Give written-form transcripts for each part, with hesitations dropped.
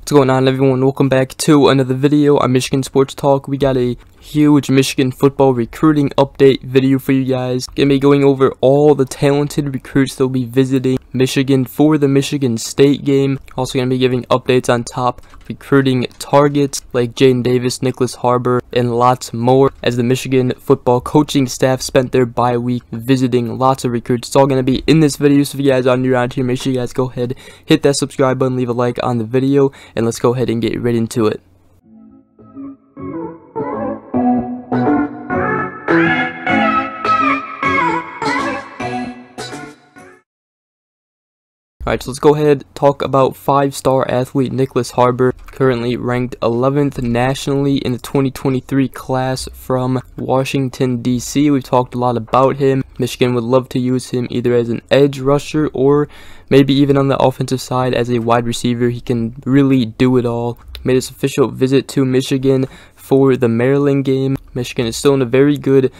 What's going on, everyone? Welcome back to another video on Michigan Sports Talk. We got a huge Michigan football recruiting update video for you guys. Gonna be going over all the talented recruits that will be visiting Michigan for the Michigan State game. Also gonna be giving updates on top recruiting targets like Jadyn Davis, Nyckoles Harbor, and lots more, as the Michigan football coaching staff spent their bye week visiting lots of recruits. It's all gonna be in this video, so if you guys are new around here, make sure you guys go ahead, hit that subscribe button, leave a like on the video, and let's go ahead and get right into it. Alright, so let's go ahead and talk about five-star athlete Nyckoles Harbor, currently ranked 11th nationally in the 2023 class from Washington, D.C. We've talked a lot about him. Michigan would love to use him either as an edge rusher or maybe even on the offensive side as a wide receiver. He can really do it all. Made his official visit to Michigan for the Maryland game. Michigan is still in a very good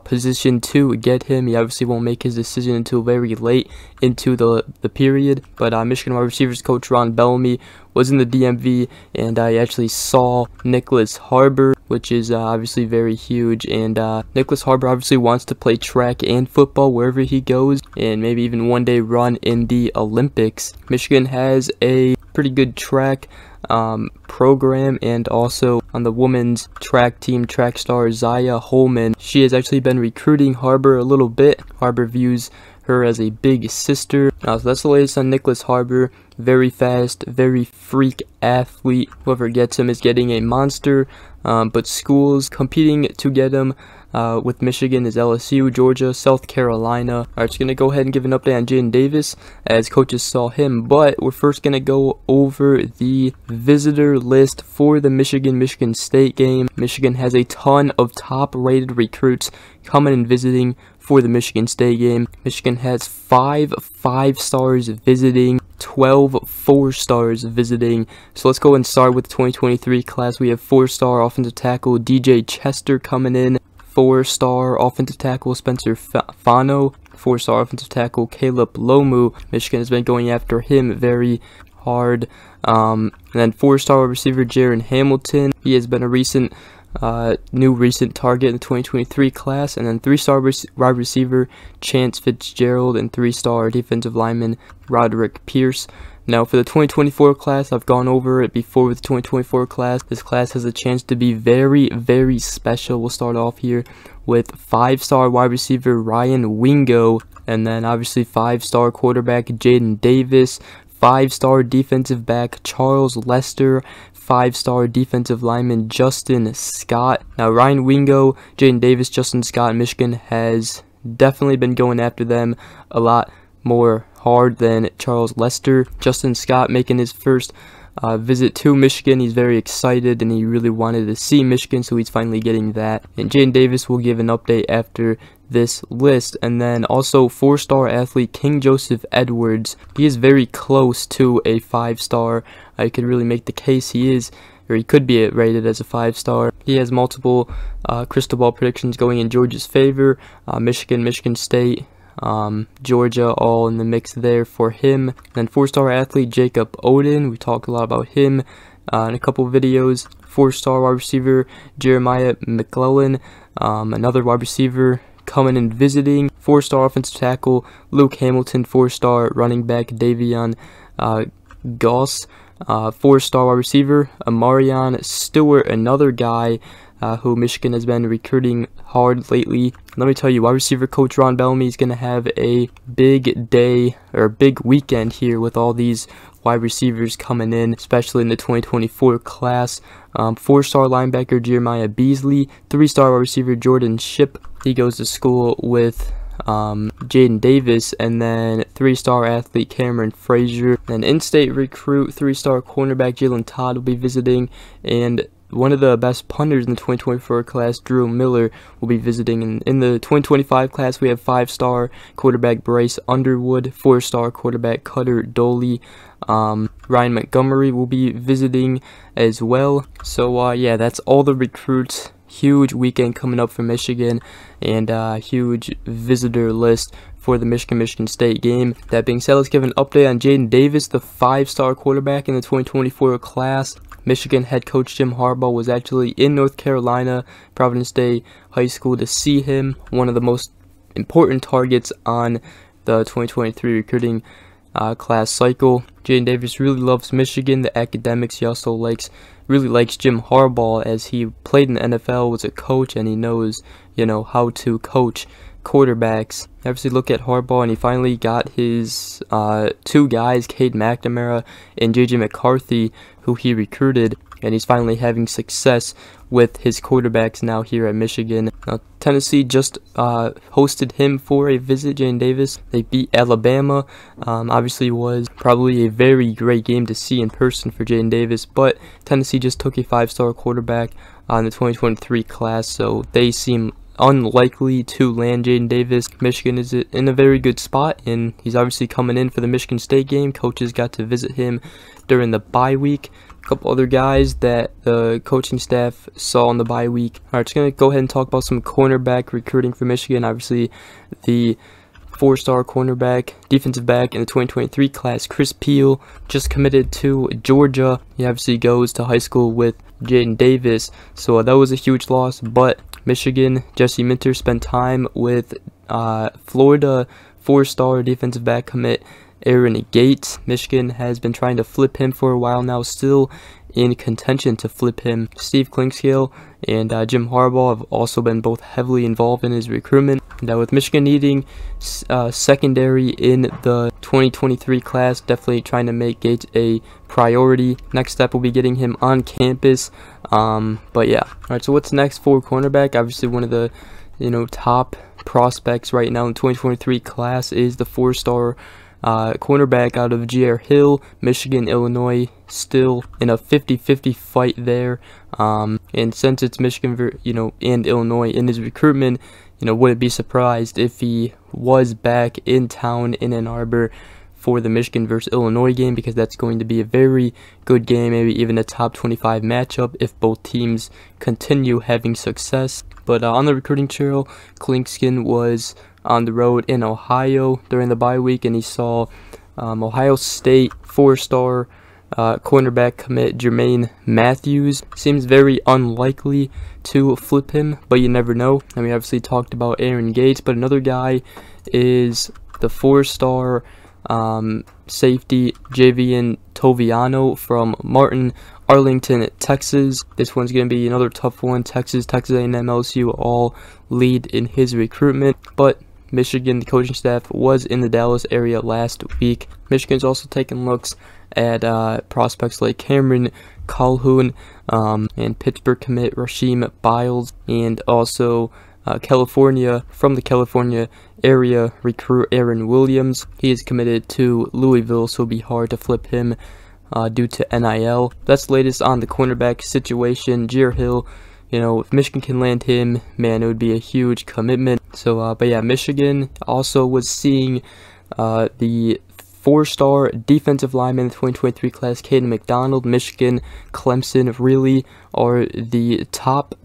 position to get him. He obviously won't make his decision until very late into the period, but Michigan wide receivers coach Ron Bellamy was in the DMV, and I actually saw Nyckoles Harbor, which is obviously very huge. And Nyckoles Harbor obviously wants to play track and football wherever he goes, and maybe even one day run in the Olympics. Michigan has a pretty good track program, and also on the women's track team, track star Zaya Holman, she has actually been recruiting Harbor a little bit. Harbor views her as a big sister. So that's the latest on Nyckoles Harbor. Very fast, very freak athlete. Whoever gets him is getting a monster, but schools competing to get him with Michigan is LSU, Georgia, South Carolina. Alright, so gonna go ahead and give an update on Jadyn Davis as coaches saw him, but we're first gonna go over the visitor list for the Michigan State game. Michigan has a ton of top rated recruits coming and visiting for the Michigan State game. Michigan has 5 5-stars visiting, 12 4-stars visiting. So let's go and start with the 2023 class. We have 4-star offensive tackle DJ Chester coming in, 4-star offensive tackle Spencer Fano, 4-star offensive tackle Caleb Lomu. Michigan has been going after him very hard. And then 4-star receiver Jaron Hamilton. He has been a recent target in the 2023 class. And then 3-star wide receiver Chance Fitzgerald, and 3-star defensive lineman Roderick Pierce. Now for the 2024 class, I've gone over it before with the 2024 class. This class has a chance to be very, very special. We'll start off here with 5-star wide receiver Ryan Wingo, and then obviously 5-star quarterback Jadyn Davis, 5-star defensive back Charles Lester, 5-star defensive lineman Justin Scott. Now Ryan Wingo, Jadyn Davis, Justin Scott, Michigan has definitely been going after them a lot more hard than Charles Lester. Justin Scott making his first visit to Michigan. He's very excited and he really wanted to see Michigan, so he's finally getting that. And Jadyn Davis will give an update after this list. And then also 4-star athlete King Joseph Edwards. He is very close to a 5-star. I could really make the case he is, or he could be rated as a 5-star. He has multiple crystal ball predictions going in Georgia's favor. Michigan State, Georgia, all in the mix there for him. And then 4-star athlete Jacob Oden, we talked a lot about him in a couple videos. 4-star wide receiver Jeremiah McClellan, another wide receiver coming and visiting. 4-star offensive tackle Luke Hamilton, 4-star running back Davion Goss, 4-star wide receiver Amarion Stewart, another guy who Michigan has been recruiting hard lately. Let me tell you, wide receiver coach Ron Bellamy is going to have a big day, or a big weekend here with all these wide receivers coming in, especially in the 2024 class. 4-star linebacker Jeremiah Beasley, 3-star wide receiver Jordan Shipp. He goes to school with Jadyn Davis. And then 3-star athlete Cameron Frazier. Then in-state recruit 3-star cornerback Jalen Todd will be visiting, and one of the best punters in the 2024 class, Drew Miller, will be visiting. In the 2025 class, we have 5-star quarterback Bryce Underwood, 4-star quarterback Cutter Doley. Ryan Montgomery will be visiting as well. So yeah, that's all the recruits. Huge weekend coming up for Michigan, and huge visitor list for for the Michigan State game. That being said, let's give an update on Jadyn Davis, the 5-star quarterback in the 2024 class. Michigan head coach Jim Harbaugh was actually in North Carolina, Providence Day High School, to see him, one of the most important targets on the 2023 recruiting class cycle. Jadyn Davis really loves Michigan, the academics. He also really likes Jim Harbaugh, as he played in the NFL, was a coach, and he knows, how to coach quarterbacks. Obviously, look at Harbaugh, and he finally got his 2 guys, Cade McNamara and J.J. McCarthy, who he recruited, and he's finally having success with his quarterbacks now here at Michigan. Tennessee just hosted him for a visit, Jadyn Davis. They beat Alabama. Obviously was probably a very great game to see in person for Jadyn Davis, but Tennessee just took a 5-star quarterback in the 2023 class, so they seem unlikely to land Jadyn Davis. Michigan is in a very good spot, and he's obviously coming in for the Michigan State game. Coaches got to visit him during the bye week. A couple other guys that the coaching staff saw on the bye week. Alright, just going to go ahead and talk about some cornerback recruiting for Michigan. Obviously, the 4-star cornerback, defensive back in the 2023 class, Chris Peel, just committed to Georgia. He obviously goes to high school with Jadyn Davis, so that was a huge loss. But Michigan, Jesse Minter spent time with Florida 4-star defensive back commit Aaron Gates. Michigan has been trying to flip him for a while now, still in contention to flip him. Steve Clinkscale and Jim Harbaugh have also been both heavily involved in his recruitment. And with Michigan needing secondary in the 2023 class, definitely trying to make Gates a priority. Next step will be getting him on campus. But yeah. Alright, so what's next for cornerback? Obviously, one of the top prospects right now in the 2023 class is the 4-star cornerback out of J.R. Hill, Michigan, Illinois, still in a 50-50 fight there. And since it's Michigan, and Illinois in his recruitment, wouldn't be surprised if he was back in town in Ann Arbor for the Michigan versus Illinois game, because that's going to be a very good game, maybe even a top 25 matchup if both teams continue having success. But on the recruiting trail, Clinkscale was on the road in Ohio during the bye week, and he saw Ohio State 4-star cornerback commit Jermaine Matthews. Seems very unlikely to flip him, but you never know. And we obviously talked about Aaron Gates, but another guy is the 4-star safety Javian Toviano from Martin, Arlington, Texas. This one's going to be another tough one. Texas A&M, LSU all lead in his recruitment, but Michigan, the coaching staff, was in the Dallas area last week. Michigan's also taking looks at prospects like Cameron Calhoun and Pittsburgh commit Rasheem Biles, and also from the California area recruit Aaron Williams. He is committed to Louisville, so it'll be hard to flip him due to NIL. That's the latest on the cornerback situation. J.R. Hill, if Michigan can land him, man, it would be a huge commitment. So, but yeah, Michigan also was seeing the 4-star defensive lineman in the 2023 class, Caden McDonald. Michigan, Clemson really are the top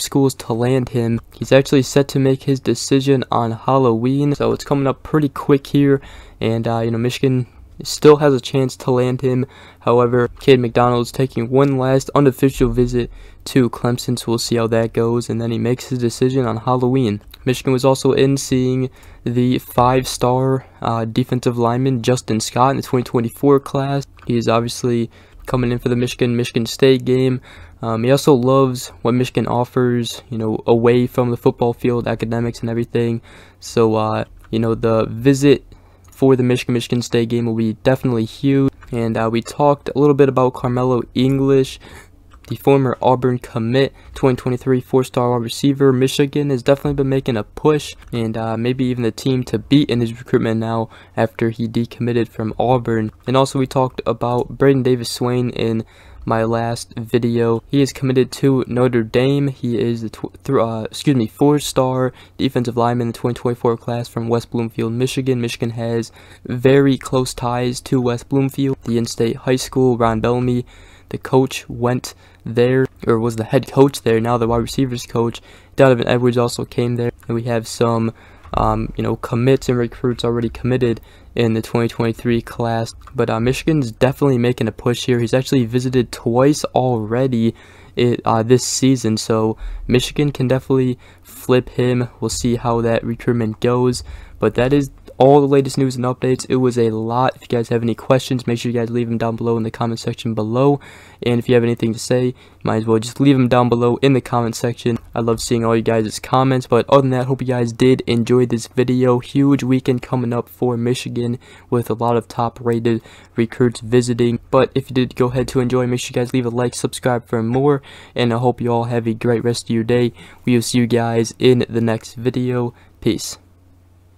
schools to land him. He's actually set to make his decision on Halloween, so it's coming up pretty quick here. And Michigan still has a chance to land him. However, Caden McDonald is taking one last unofficial visit to Clemson, so we'll see how that goes, and then he makes his decision on Halloween. Michigan was also in seeing the 5-star defensive lineman Justin Scott in the 2024 class. He is obviously coming in for the Michigan State game. He also loves what Michigan offers, away from the football field, academics and everything. So, the visit for the Michigan State game will be definitely huge. And we talked a little bit about Carmelo English, the former Auburn commit, 2023 4-star wide receiver. Michigan has definitely been making a push, and maybe even the team to beat in his recruitment now after he decommitted from Auburn. And also we talked about Braden Davis-Swain in my last video. He is committed to Notre Dame. He is the 4-star defensive lineman in the 2024 class from West Bloomfield, Michigan. Michigan has very close ties to West Bloomfield. The in-state high school, Ron Bellamy, the coach, went there, or was the head coach there, now the wide receivers coach. Donovan Edwards also came there, and we have some commits and recruits already committed in the 2023 class. But Michigan's definitely making a push here. He's actually visited twice already this season, so Michigan can definitely flip him. We'll see how that recruitment goes, but that is all the latest news and updates. It was a lot. If you guys have any questions, make sure you guys leave them down below in the comment section below, and if you have anything to say, might as well just leave them down below in the comment section. I love seeing all you guys' comments. But other than that, hope you guys did enjoy this video. Huge weekend coming up for Michigan with a lot of top rated recruits visiting. But if you did go ahead to enjoy, make sure you guys leave a like, subscribe for more, and I hope you all have a great rest of your day. We will see you guys in the next video. Peace.